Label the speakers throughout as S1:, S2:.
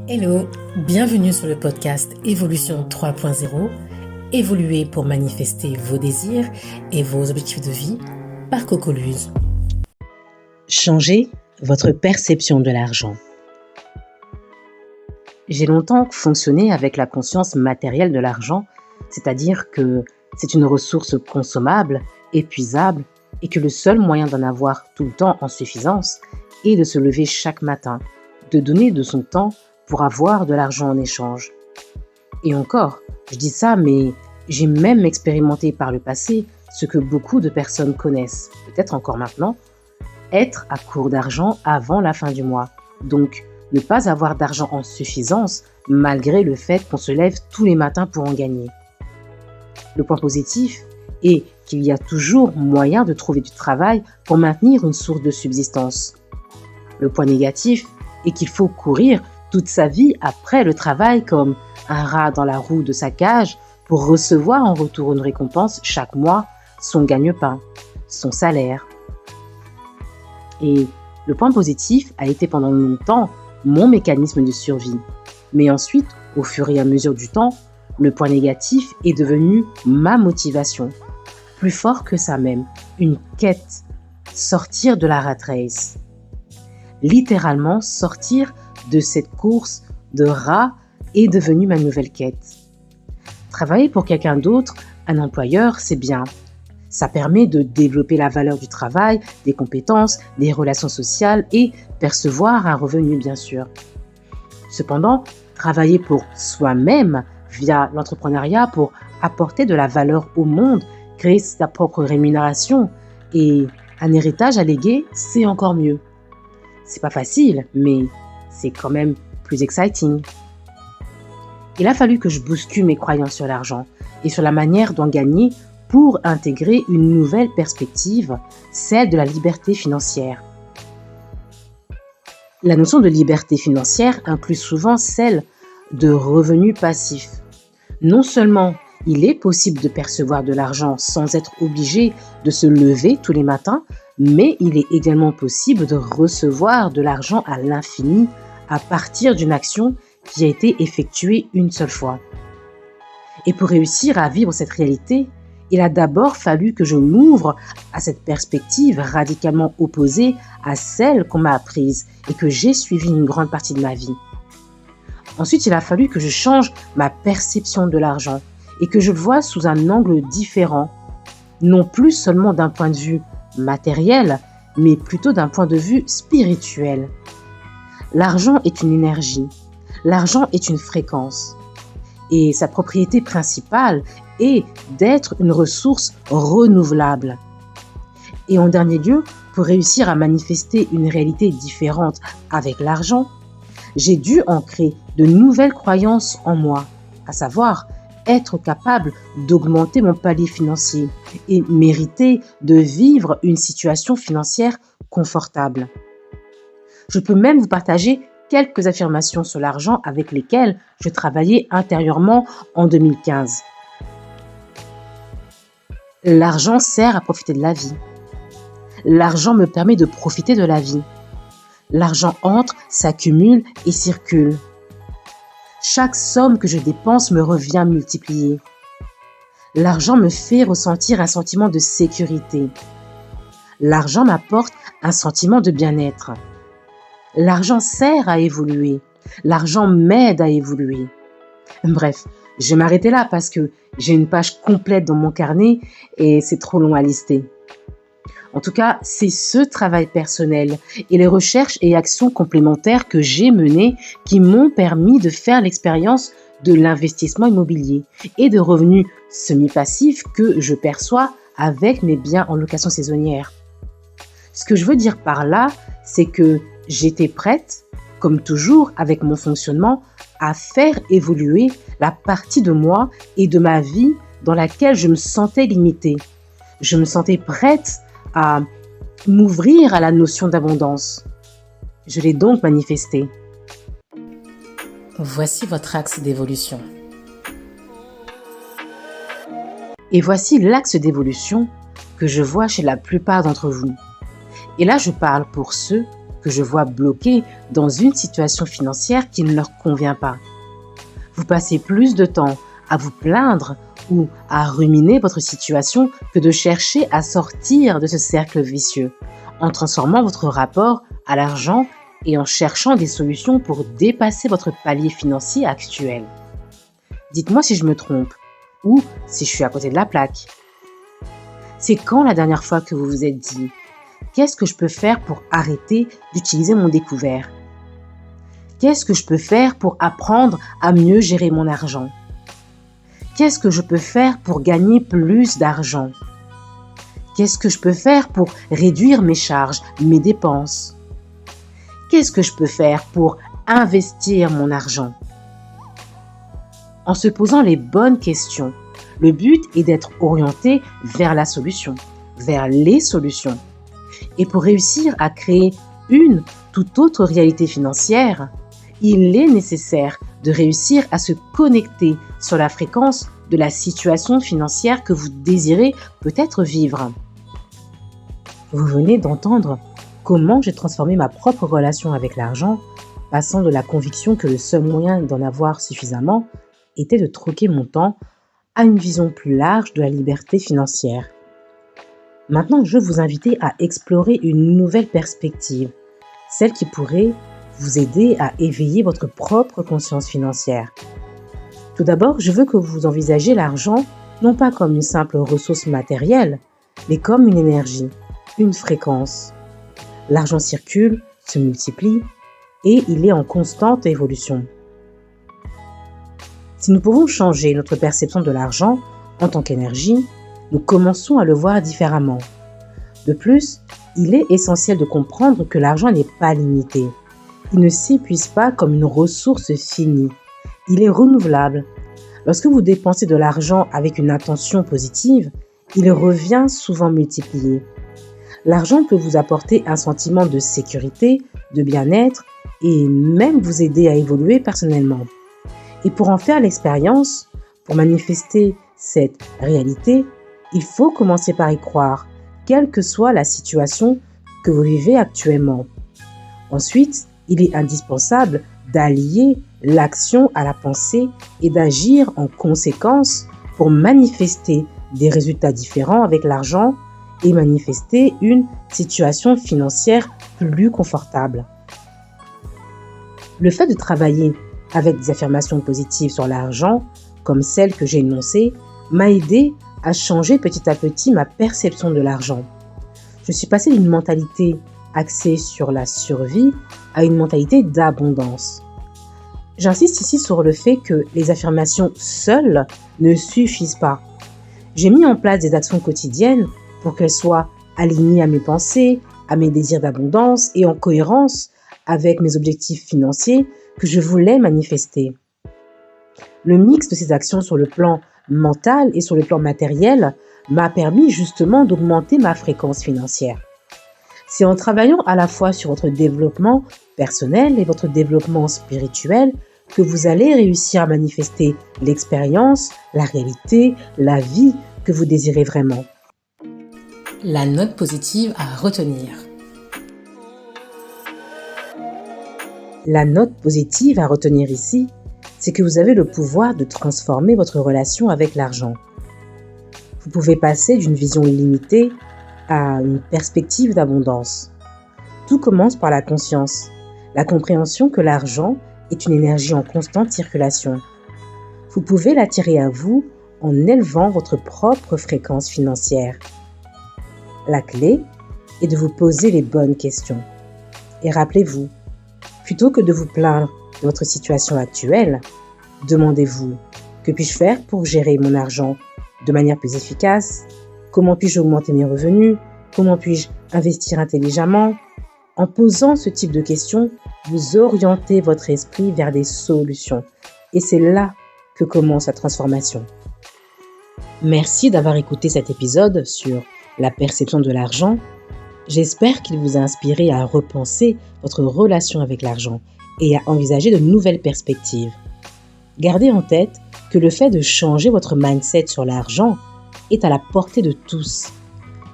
S1: Hello, bienvenue sur le podcast Évolution 3.0, évoluer pour manifester vos désirs et vos objectifs de vie par Coco Luz. Changez votre perception de l'argent. J'ai longtemps fonctionné avec la conscience matérielle de l'argent, c'est-à-dire que c'est une ressource consommable, épuisable et que le seul moyen d'en avoir tout le temps en suffisance est de se lever chaque matin, de donner de son temps pour avoir de l'argent en échange. Et encore, je dis ça, mais j'ai même expérimenté par le passé ce que beaucoup de personnes connaissent, peut-être encore maintenant, être à court d'argent avant la fin du mois. Donc, ne pas avoir d'argent en suffisance malgré le fait qu'on se lève tous les matins pour en gagner. Le point positif est qu'il y a toujours moyen de trouver du travail pour maintenir une source de subsistance. Le point négatif est qu'il faut courir toute sa vie après le travail comme un rat dans la roue de sa cage pour recevoir en retour une récompense chaque mois, son gagne-pain, son salaire. Et le point positif a été pendant longtemps mon mécanisme de survie. Mais ensuite, au fur et à mesure du temps, le point négatif est devenu ma motivation. Plus fort que ça même, une quête, sortir de la rat race. Littéralement, sortir de cette course de rat est devenue ma nouvelle quête. Travailler pour quelqu'un d'autre, un employeur, c'est bien. Ça permet de développer la valeur du travail, des compétences, des relations sociales et percevoir un revenu, bien sûr. Cependant, travailler pour soi-même via l'entrepreneuriat pour apporter de la valeur au monde, créer sa propre rémunération et un héritage à léguer, c'est encore mieux. C'est pas facile, mais c'est quand même plus exciting. Il a fallu que je bouscule mes croyances sur l'argent et sur la manière d'en gagner pour intégrer une nouvelle perspective, celle de la liberté financière. La notion de liberté financière inclut souvent celle de revenus passifs. Non seulement il est possible de percevoir de l'argent sans être obligé de se lever tous les matins, mais il est également possible de recevoir de l'argent à l'infini à partir d'une action qui a été effectuée une seule fois. Et pour réussir à vivre cette réalité, il a d'abord fallu que je m'ouvre à cette perspective radicalement opposée à celle qu'on m'a apprise et que j'ai suivie une grande partie de ma vie. Ensuite, il a fallu que je change ma perception de l'argent et que je le vois sous un angle différent, non plus seulement d'un point de vue matériel, mais plutôt d'un point de vue spirituel. L'argent est une énergie, l'argent est une fréquence et sa propriété principale est d'être une ressource renouvelable. Et en dernier lieu, pour réussir à manifester une réalité différente avec l'argent, j'ai dû ancrer de nouvelles croyances en moi, à savoir être capable d'augmenter mon palier financier et mériter de vivre une situation financière confortable. Je peux même vous partager quelques affirmations sur l'argent avec lesquelles je travaillais intérieurement en 2015. L'argent sert à profiter de la vie. L'argent me permet de profiter de la vie. L'argent entre, s'accumule et circule. Chaque somme que je dépense me revient multipliée. L'argent me fait ressentir un sentiment de sécurité. L'argent m'apporte un sentiment de bien-être. L'argent sert à évoluer. L'argent m'aide à évoluer. Bref, je vais m'arrêter là parce que j'ai une page complète dans mon carnet et c'est trop long à lister. En tout cas, c'est ce travail personnel et les recherches et actions complémentaires que j'ai menées qui m'ont permis de faire l'expérience de l'investissement immobilier et de revenus semi-passifs que je perçois avec mes biens en location saisonnière. Ce que je veux dire par là, c'est que j'étais prête, comme toujours avec mon fonctionnement, à faire évoluer la partie de moi et de ma vie dans laquelle je me sentais limitée. Je me sentais prête à m'ouvrir à la notion d'abondance. Je l'ai donc manifesté. Voici votre axe d'évolution. Et voici l'axe d'évolution que je vois chez la plupart d'entre vous. Et là, je parle pour ceux que je vois bloqués dans une situation financière qui ne leur convient pas. Vous passez plus de temps à vous plaindre ou à ruminer votre situation que de chercher à sortir de ce cercle vicieux, en transformant votre rapport à l'argent et en cherchant des solutions pour dépasser votre palier financier actuel. Dites-moi si je me trompe ou si je suis à côté de la plaque. C'est quand la dernière fois que vous vous êtes dit « Qu'est-ce que je peux faire pour arrêter d'utiliser mon découvert ? Qu'est-ce que je peux faire pour apprendre à mieux gérer mon argent ? Qu'est-ce que je peux faire pour gagner plus d'argent ? Qu'est-ce que je peux faire pour réduire mes charges, mes dépenses ? Qu'est-ce que je peux faire pour investir mon argent ? » En se posant les bonnes questions, le but est d'être orienté vers la solution, vers les solutions. Et pour réussir à créer une toute autre réalité financière, il est nécessaire de réussir à se connecter sur la fréquence de la situation financière que vous désirez peut-être vivre. Vous venez d'entendre comment j'ai transformé ma propre relation avec l'argent, passant de la conviction que le seul moyen d'en avoir suffisamment était de troquer mon temps à une vision plus large de la liberté financière. Maintenant, je veux vous inviter à explorer une nouvelle perspective, celle qui pourrait vous aider à éveiller votre propre conscience financière. Tout d'abord, je veux que vous envisagiez l'argent non pas comme une simple ressource matérielle, mais comme une énergie, une fréquence. L'argent circule, se multiplie et il est en constante évolution. Si nous pouvons changer notre perception de l'argent en tant qu'énergie, nous commençons à le voir différemment. De plus, il est essentiel de comprendre que l'argent n'est pas limité. Il ne s'épuise pas comme une ressource finie. Il est renouvelable. Lorsque vous dépensez de l'argent avec une intention positive, il revient souvent multiplié. L'argent peut vous apporter un sentiment de sécurité, de bien-être et même vous aider à évoluer personnellement. Et pour en faire l'expérience, pour manifester cette réalité, il faut commencer par y croire, quelle que soit la situation que vous vivez actuellement. Ensuite, il est indispensable d'allier l'action à la pensée et d'agir en conséquence pour manifester des résultats différents avec l'argent et manifester une situation financière plus confortable. Le fait de travailler avec des affirmations positives sur l'argent, comme celles que j'ai énoncées, m'a aidé à changer petit à petit ma perception de l'argent. Je suis passée d'une mentalité axée sur la survie à une mentalité d'abondance. J'insiste ici sur le fait que les affirmations seules ne suffisent pas. J'ai mis en place des actions quotidiennes pour qu'elles soient alignées à mes pensées, à mes désirs d'abondance et en cohérence avec mes objectifs financiers que je voulais manifester. Le mix de ces actions sur le plan mental et sur le plan matériel m'a permis justement d'augmenter ma fréquence financière. C'est en travaillant à la fois sur votre développement personnel et votre développement spirituel que vous allez réussir à manifester l'expérience, la réalité, la vie que vous désirez vraiment. La note positive à retenir. La note positive à retenir ici, c'est que vous avez le pouvoir de transformer votre relation avec l'argent. Vous pouvez passer d'une vision limitée à une perspective d'abondance. Tout commence par la conscience, la compréhension que l'argent est une énergie en constante circulation. Vous pouvez l'attirer à vous en élevant votre propre fréquence financière. La clé est de vous poser les bonnes questions. Et rappelez-vous, plutôt que de vous plaindre de votre situation actuelle, demandez-vous « Que puis-je faire pour gérer mon argent de manière plus efficace ? Comment puis-je augmenter mes revenus ? Comment puis-je investir intelligemment ?» En posant ce type de questions, vous orientez votre esprit vers des solutions. Et c'est là que commence la transformation. Merci d'avoir écouté cet épisode sur la perception de l'argent. J'espère qu'il vous a inspiré à repenser votre relation avec l'argent et à envisager de nouvelles perspectives. Gardez en tête que le fait de changer votre mindset sur l'argent est à la portée de tous.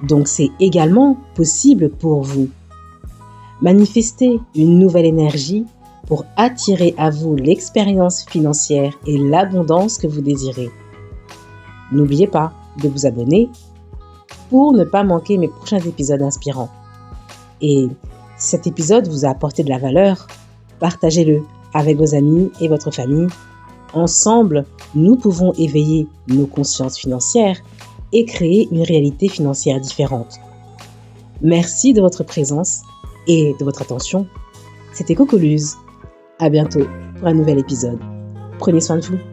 S1: Donc c'est également possible pour vous. Manifestez une nouvelle énergie pour attirer à vous l'expérience financière et l'abondance que vous désirez. N'oubliez pas de vous abonner pour ne pas manquer mes prochains épisodes inspirants. Et si cet épisode vous a apporté de la valeur, partagez-le avec vos amis et votre famille. Ensemble, nous pouvons éveiller nos consciences financières et créer une réalité financière différente. Merci de votre présence et de votre attention. C'était Cocoluse. À bientôt pour un nouvel épisode. Prenez soin de vous.